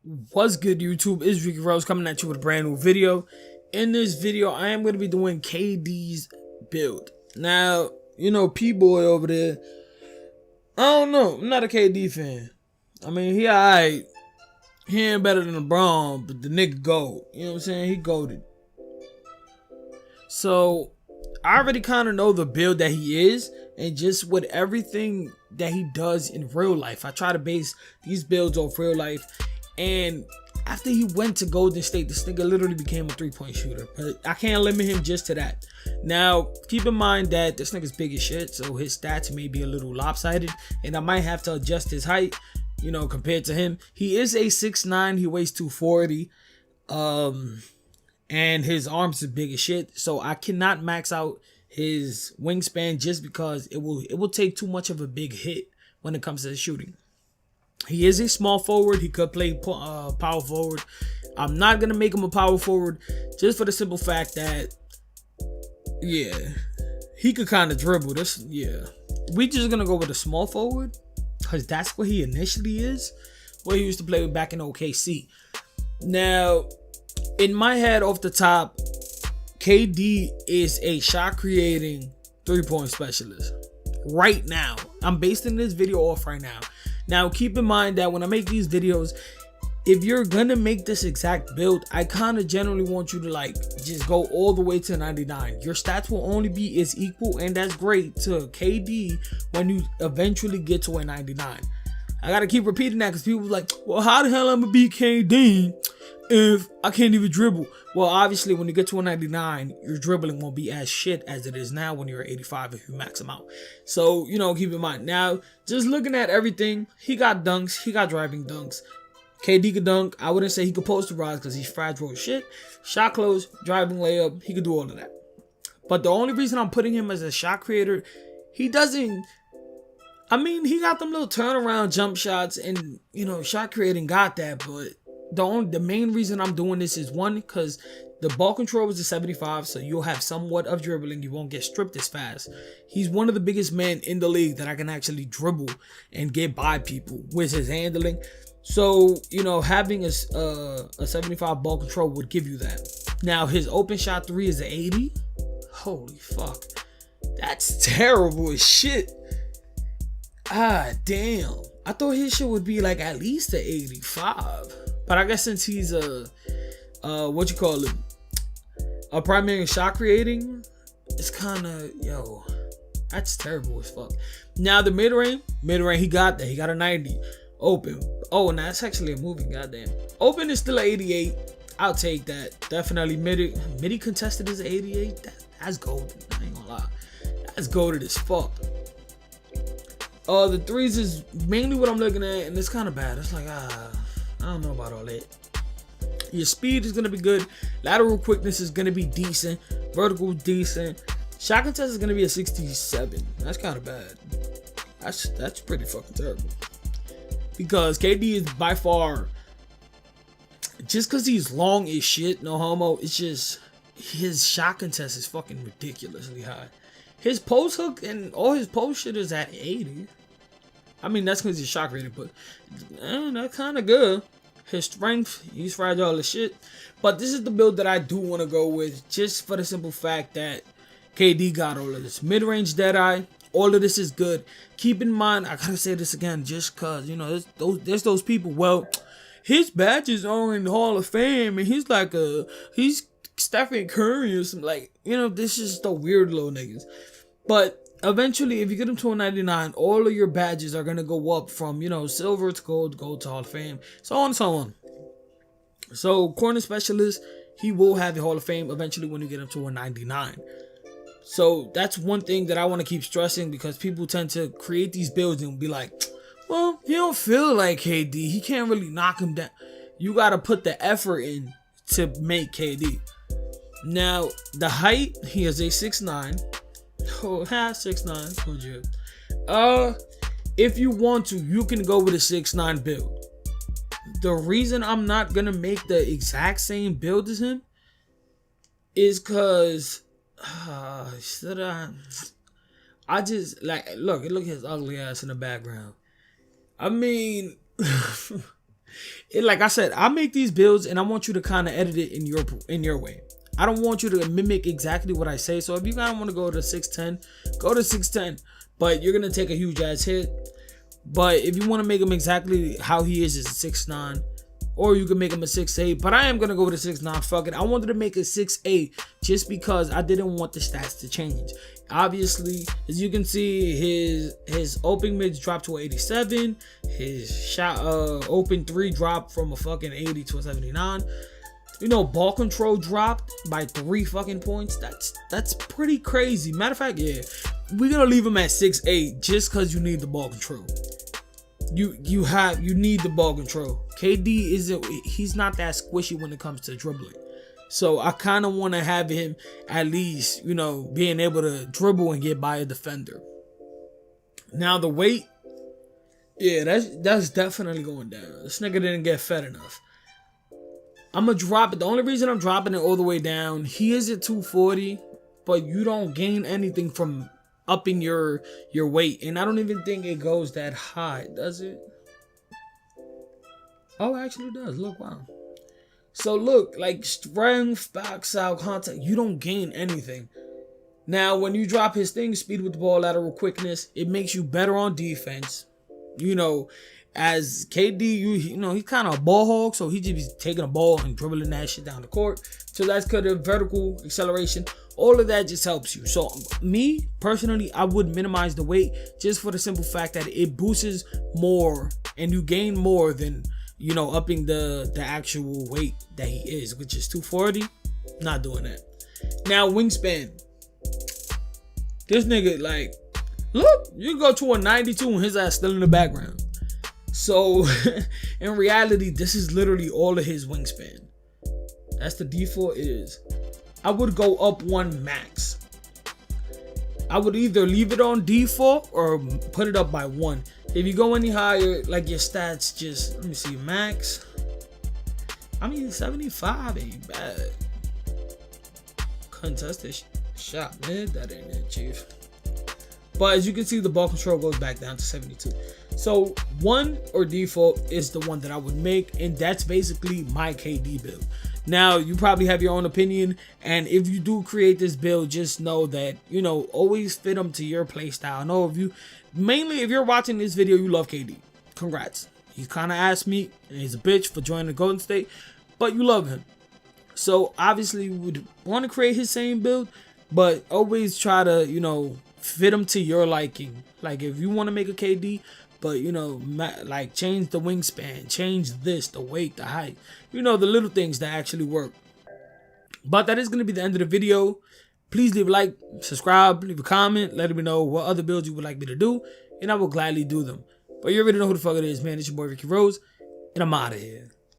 What's good, YouTube? It's Ricky Rose coming at you with a brand new video. In this video, I am going to be doing KD's build. Now, you know, P-Boy over there, I don't know. I'm not a KD fan. I mean, he alright. He ain't better than LeBron, but the nigga gold. You know what I'm saying? He golded. So, I already kind of know the build that he is, and just with everything that he does in real life. I try to base these builds off real life. And after he went to Golden State, this nigga literally became a three-point shooter. But I can't limit him just to that. Now, keep in mind that this nigga's big as shit, so his stats may be a little lopsided. And I might have to adjust his height, you know, compared to him. He is a 6'9", he weighs 240. And his arms are big as shit. So I cannot max out his wingspan just because it will take too much of a big hit when it comes to shooting. He is a small forward. He could play power forward. I'm not going to make him a power forward just for the simple fact that, yeah, he could kind of dribble. This, yeah. We just going to go with a small forward because that's what he initially is. What he used to play with back in OKC. Now, in my head off the top, KD is a shot creating three-point specialist. Right now. I'm basing this video off right now. Now, keep in mind that when I make these videos, if you're gonna make this exact build, I kind of generally want you to like just go all the way to 99. Your stats will only be as equal, and that's great, to KD when you eventually get to a 99. I gotta keep repeating that because people are like, well, how the hell I'm gonna beat KD if I can't even dribble? Well, obviously, when you get to a 99, your dribbling won't be as shit as it is now when you're 85 if you max him out. So, you know, keep in mind. Now, just looking at everything, he got dunks. He got driving dunks. KD could dunk. I wouldn't say he could posterize because he's fragile as shit. Shot close, driving layup, he could do all of that. But the only reason I'm putting him as a shot creator, he doesn't... I mean, he got them little turnaround jump shots and, you know, shot creating got that, but the main reason I'm doing this is, one, because the ball control is a 75, so you'll have somewhat of dribbling. You won't get stripped as fast. He's one of the biggest men in the league that I can actually dribble and get by people with his handling. So, you know, having a 75 ball control would give you that. Now, his open shot three is an 80. Holy fuck. That's terrible as shit. Ah, damn. I thought his shit would be like at least an 85. But I guess since he's a primary shot creating, it's kind of, yo, that's terrible as fuck. Now the mid-range, he got that. He got a 90. Open. Oh, and that's actually a moving, goddamn. Open is still an 88. I'll take that. Definitely midi contested is an 88. That's golden. I ain't gonna lie. That's golden as fuck. The threes is mainly what I'm looking at, and it's kind of bad. It's like, I don't know about all that. Your speed is going to be good. Lateral quickness is going to be decent. Vertical decent. Shot contest is going to be a 67. That's kind of bad. That's pretty fucking terrible. Because KD is by far, just because he's long as shit, no homo, it's just his shot contest is fucking ridiculously high. His post hook and all his post shit is at 80. I mean, that's because he's shot creator, but that's kind of good. His strength, he's fragile as shit. But this is the build that I do want to go with, just for the simple fact that KD got all of this. Mid-range Deadeye, all of this is good. Keep in mind, I gotta say this again, just because, you know, there's those people, well, his badges are in the Hall of Fame, and he's Stephen Curry or something, like, you know, this is the weird little niggas. But eventually, if you get him to a 99, all of your badges are going to go up from, you know, silver to gold, gold to Hall of Fame, so on and so on. So, corner specialist, he will have the Hall of Fame eventually when you get him to a 99. So, that's one thing that I want to keep stressing, because people tend to create these builds and be like, well, he don't feel like KD. He can't really knock him down. You got to put the effort in to make KD. Now, the height, he is a 6'9". Oh, 6'9", told you. If you want to, you can go with a 6'9" build. The reason I'm not gonna make the exact same build as him is cause I just like look at his ugly ass in the background. I mean, like I said, I make these builds and I want you to kind of edit it in your way. I don't want you to mimic exactly what I say. So if you kind of want to go to 6'10", go to 6'10", but you're gonna take a huge ass hit. But if you want to make him exactly how he is 6'9", or you can make him a 6'8", but I am gonna go with a 6'9". Fuck it. I wanted to make a 6'8" just because I didn't want the stats to change. Obviously, as you can see, his open mids dropped to 87. His shot open 3 dropped from a fucking 80 to a 79. You know, ball control dropped by 3 fucking points. That's pretty crazy. Matter of fact, yeah, we're gonna leave him at 6'8" just because you need the ball control. You need the ball control. KD he's not that squishy when it comes to dribbling. So I kind of want to have him at least, you know, being able to dribble and get by a defender. Now the weight, yeah, that's definitely going down. This nigga didn't get fed enough. I'm gonna drop it. The only reason I'm dropping it all the way down, he is at 240, but you don't gain anything from upping your weight, and I don't even think it goes that high, does it? Oh, it actually does. Look, wow. So look, like strength, box out, contact, you don't gain anything. Now, when you drop his thing, speed with the ball, lateral quickness, it makes you better on defense. You know, as KD, you know, he's kind of a ball hog, so he just be taking a ball and dribbling that shit down the court. So that's because of vertical acceleration. All of that just helps you. So me, personally, I would minimize the weight just for the simple fact that it boosts more and you gain more than, you know, upping the actual weight that he is, which is 240. Not doing that. Now, wingspan. This nigga, like, look, you go to a 92 and his ass still in the background. So, in reality, this is literally all of his wingspan. That's the default is. I would go up 1 max. I would either leave it on default or put it up by 1. If you go any higher, like your stats just, let me see, max. I mean, 75 ain't bad. Contested shot mid, that ain't it, chief. But as you can see, the ball control goes back down to 72. So 1 or default is the one that I would make, and that's basically my KD build. Now, you probably have your own opinion, and if you do create this build, just know that, you know, always fit them to your play style. I know if you're watching this video, you love KD. Congrats. He's kind of ass meat, and he's a bitch for joining the Golden State, but you love him. So, obviously, you would want to create his same build, but always try to, you know, fit him to your liking. Like, if you want to make a KD, but, you know, like, change the wingspan, change this, the weight, the height, you know, the little things that actually work. But that is going to be the end of the video. Please leave a like, subscribe, leave a comment, let me know what other builds you would like me to do, and I will gladly do them. But you already know who the fuck it is, man. It's your boy Ricky Rose, and I'm out of here.